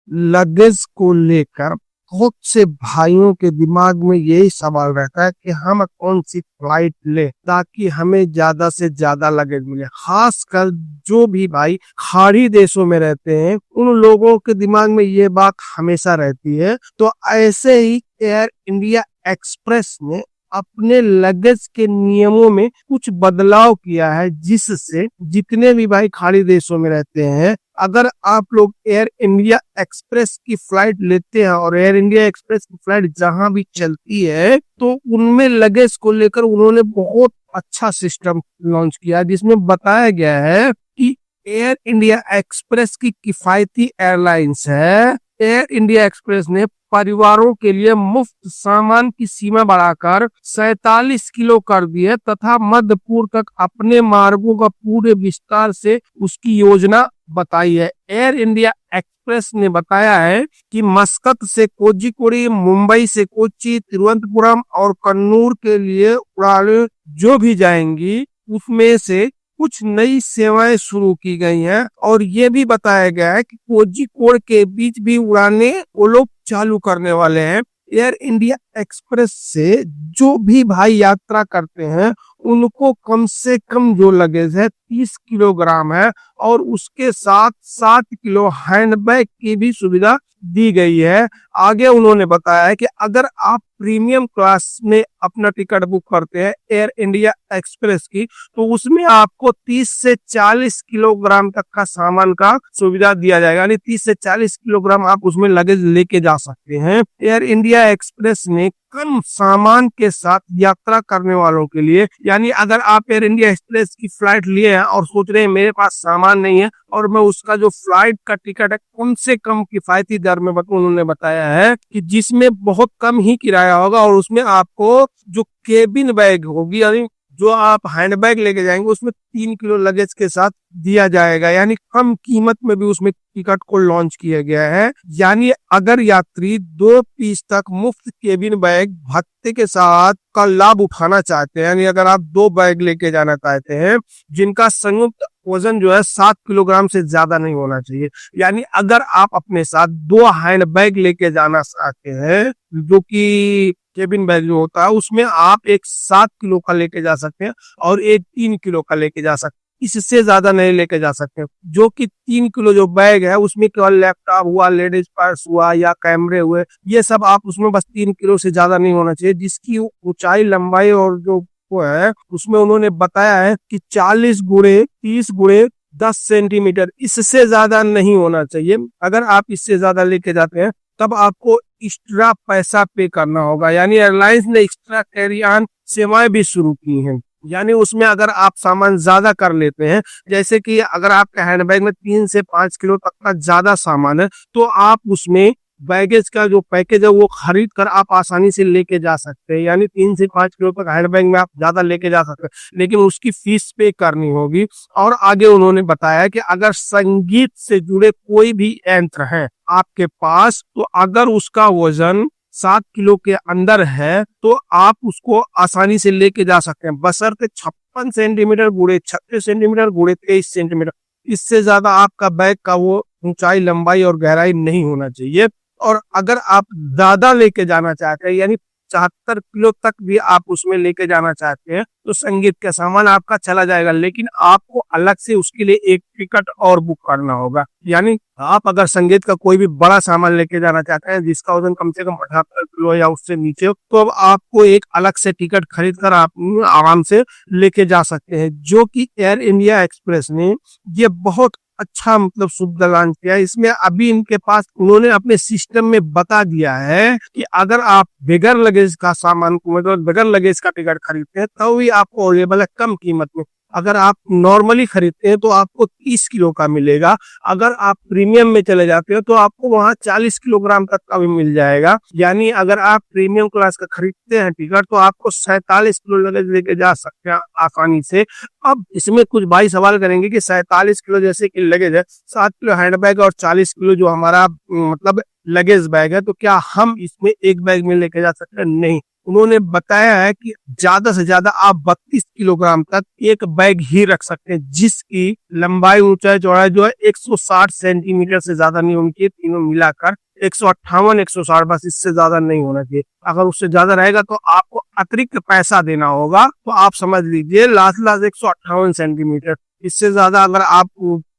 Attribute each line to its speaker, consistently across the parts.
Speaker 1: Luggage को लेकर बहुत से भाइयों के दिमाग में यही सवाल रहता है कि हम कौन सी फ्लाइट ले ताकि हमें ज्यादा से ज्यादा लगेज मिले। खासकर जो भी भाई खाड़ी देशों में रहते हैं उन लोगों के दिमाग में ये बात हमेशा रहती है। तो ऐसे ही एयर इंडिया एक्सप्रेस ने अपने लगेज के नियमों में कुछ बदलाव किया है, जिससे जितने भी भाई खाड़ी देशों में रहते हैं, अगर आप लोग एयर इंडिया एक्सप्रेस की फ्लाइट लेते हैं और एयर इंडिया एक्सप्रेस की फ्लाइट जहां भी चलती है तो उनमें लगेज को लेकर उन्होंने बहुत अच्छा सिस्टम लॉन्च किया है, जिसमें बताया गया है कि एयर इंडिया एक्सप्रेस की किफायती एयरलाइंस है। एयर इंडिया एक्सप्रेस ने परिवारों के लिए मुफ्त सामान की सीमा बढ़ाकर 47 किलो कर दी है तथा मध्य पूर्व तक अपने मार्गों का पूरे विस्तार से उसकी योजना बताई है। एयर इंडिया एक्सप्रेस ने बताया है कि मस्कत से कोझिकोड, मुंबई से कोच्चि, तिरुवनंतपुरम और कन्नूर के लिए उड़ानें जो भी जाएंगी उसमें से कुछ नई सेवाएं शुरू की गई हैं और ये भी बताया गया है कि कोझिकोड के बीच भी उड़ानें वो लोग चालू करने वाले हैं। एयर इंडिया एक्सप्रेस से जो भी भाई यात्रा करते हैं उनको कम से कम जो लगेज है 30 किलोग्राम है और उसके साथ 7 किलो हैंडबैग की भी सुविधा दी गई है। आगे उन्होंने बताया है कि अगर आप प्रीमियम क्लास में अपना टिकट बुक करते हैं एयर इंडिया एक्सप्रेस की तो उसमें आपको 30 से 40 किलोग्राम तक का सामान का सुविधा दिया जाएगा, यानी 30 से 40 किलोग्राम आप उसमें लगेज लेके जा सकते हैं। एयर इंडिया एक्सप्रेस ने कम सामान के साथ यात्रा करने वालों के लिए, यानी अगर आप एयर इंडिया एक्सप्रेस की फ्लाइट लिए हैं और सोच रहे हैं मेरे पास सामान नहीं है और मैं उसका जो फ्लाइट का टिकट है कम से कम किफायती दर में उन्होंने बताया है कि जिसमें बहुत कम ही किराया होगा और उसमें आपको जो केबिन बैग होगी, यानी जो आप हैंडबैग लेके जाएंगे उसमें 3 किलो लगेज के साथ दिया जाएगा, यानी कम कीमत में भी उसमें टिकट को लॉन्च किया गया है। यानी अगर यात्री 2 पीस तक मुफ्त केबिन बैग भत्ते के साथ का लाभ उठाना चाहते हैं, यानी अगर आप 2 बैग लेके जाना चाहते हैं जिनका संयुक्त वजन जो है 7 किलोग्राम से ज्यादा नहीं होना चाहिए, यानी अगर आप अपने साथ 2 हैंड बैग लेके जाना चाहते हैं जो कि केबिन बैग जो होता है उसमें आप एक 7 किलो का लेके जा सकते हैं और एक 3 किलो का लेके जा सकते हैं, इससे ज्यादा नहीं लेके जा सकते। जो कि 3 किलो जो बैग है उसमें केवल लैपटॉप हुआ, लेडीज पर्स हुआ या कैमरे हुए, ये सब आप उसमें बस 3 किलो से ज्यादा नहीं होना चाहिए, जिसकी ऊंचाई, लंबाई और जो वो है उसमें उन्होंने बताया है कि 40 गुणे 30 गुणे 10 सेंटीमीटर, इससे ज्यादा नहीं होना चाहिए। अगर आप इससे ज्यादा लेके जाते हैं तब आपको एक्स्ट्रा पैसा पे करना होगा, यानी एयरलाइंस ने एक्स्ट्रा कैरी ऑन सेवाएं भी शुरू की हैं। यानी उसमें अगर आप सामान ज्यादा कर लेते हैं, जैसे कि अगर आपके हैंडबैग में 3 से 5 किलो तक का ज्यादा सामान है तो आप उसमें बैगेज का जो पैकेज है वो खरीद कर आप आसानी से लेके जा सकते हैं, यानी 3 से 5 किलो तक हैंडबैग में आप ज्यादा लेके जा सकते हैं, लेकिन उसकी फीस पे करनी होगी। और आगे उन्होंने बताया कि अगर संगीत से जुड़े कोई भी यंत्र है आपके पास तो अगर उसका वजन 7 किलो के अंदर है तो आप उसको आसानी से लेके जा सकते हैं, बशर्ते 56 सेंटीमीटर गुणे 36 सेंटीमीटर गुणे 23 सेंटीमीटर, इससे ज्यादा आपका बैग का वो ऊंचाई, लंबाई और गहराई नहीं होना चाहिए। और अगर आप ज्यादा लेके जाना चाहते हैं, यानी 74 किलो तक भी आप उसमें लेके जाना चाहते हैं तो संगीत का सामान आपका चला जाएगा, लेकिन आपको अलग से उसके लिए एक टिकट और बुक करना होगा। यानी आप अगर संगीत का कोई भी बड़ा सामान लेके जाना चाहते हैं जिसका वजन कम से कम 78 किलो या उससे नीचे हो तो अब आपको एक अलग से टिकट खरीद कर आप आराम से लेके जा सकते हैं, जो कि एयर इंडिया एक्सप्रेस ने ये बहुत अच्छा मतलब सुविधा लॉन्च किया है। इसमें अभी इनके पास उन्होंने अपने सिस्टम में बता दिया है कि अगर आप बगैर लगेज का सामान को मतलब बगैर लगेज का टिकट खरीदते हैं तो भी आपको अवेलेबल है कम कीमत में। अगर आप नॉर्मली खरीदते हैं तो आपको 30 किलो का मिलेगा, अगर आप प्रीमियम में चले जाते हो तो आपको वहां 40 किलोग्राम तक का भी मिल जाएगा। यानी अगर आप प्रीमियम क्लास का खरीदते हैं टिकट तो आपको 47 किलो लगेज लेके जा सकते हैं आसानी से। अब इसमें कुछ भाई सवाल करेंगे कि 47 किलो जैसे कि लगेज है, 7 किलो हैंडबैग और 40 किलो जो हमारा मतलब लगेज बैग है, तो क्या हम इसमें एक बैग में लेके जा सकते हैं? नहीं, उन्होंने बताया है कि ज्यादा से ज्यादा आप 32 किलोग्राम तक एक बैग ही रख सकते हैं, जिसकी लंबाई ऊंचाई चौड़ाई जो है 160 सेंटीमीटर से ज्यादा नहीं होनी चाहिए, तीनों मिलाकर 158 160, बस इससे ज्यादा नहीं होना चाहिए। अगर उससे ज्यादा रहेगा तो आपको अतिरिक्त पैसा देना होगा। तो आप समझ लीजिए लास्ट 158 सेंटीमीटर, इससे ज्यादा अगर आप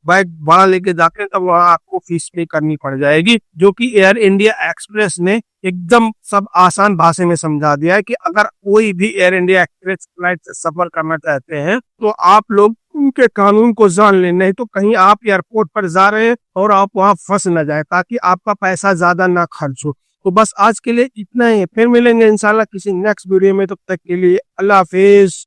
Speaker 1: बैग बड़ा लेके जाते हैं तब वहाँ आपको फीस पे करनी पड़ जाएगी, जो कि एयर इंडिया एक्सप्रेस ने एकदम सब आसान भाषा में समझा दिया है कि अगर कोई भी एयर इंडिया एक्सप्रेस फ्लाइट से सफर करना चाहते हैं तो आप लोग उनके कानून को जान लें, नहीं तो कहीं आप एयरपोर्ट पर जा रहे हैं और आप वहां फंस न जाए, ताकि आपका पैसा ज्यादा ना खर्च हो। तो बस आज के लिए इतना ही, फिर मिलेंगे इंशाल्लाह किसी नेक्स्ट वीडियो में, तब तक के लिए अल्लाह हाफिज।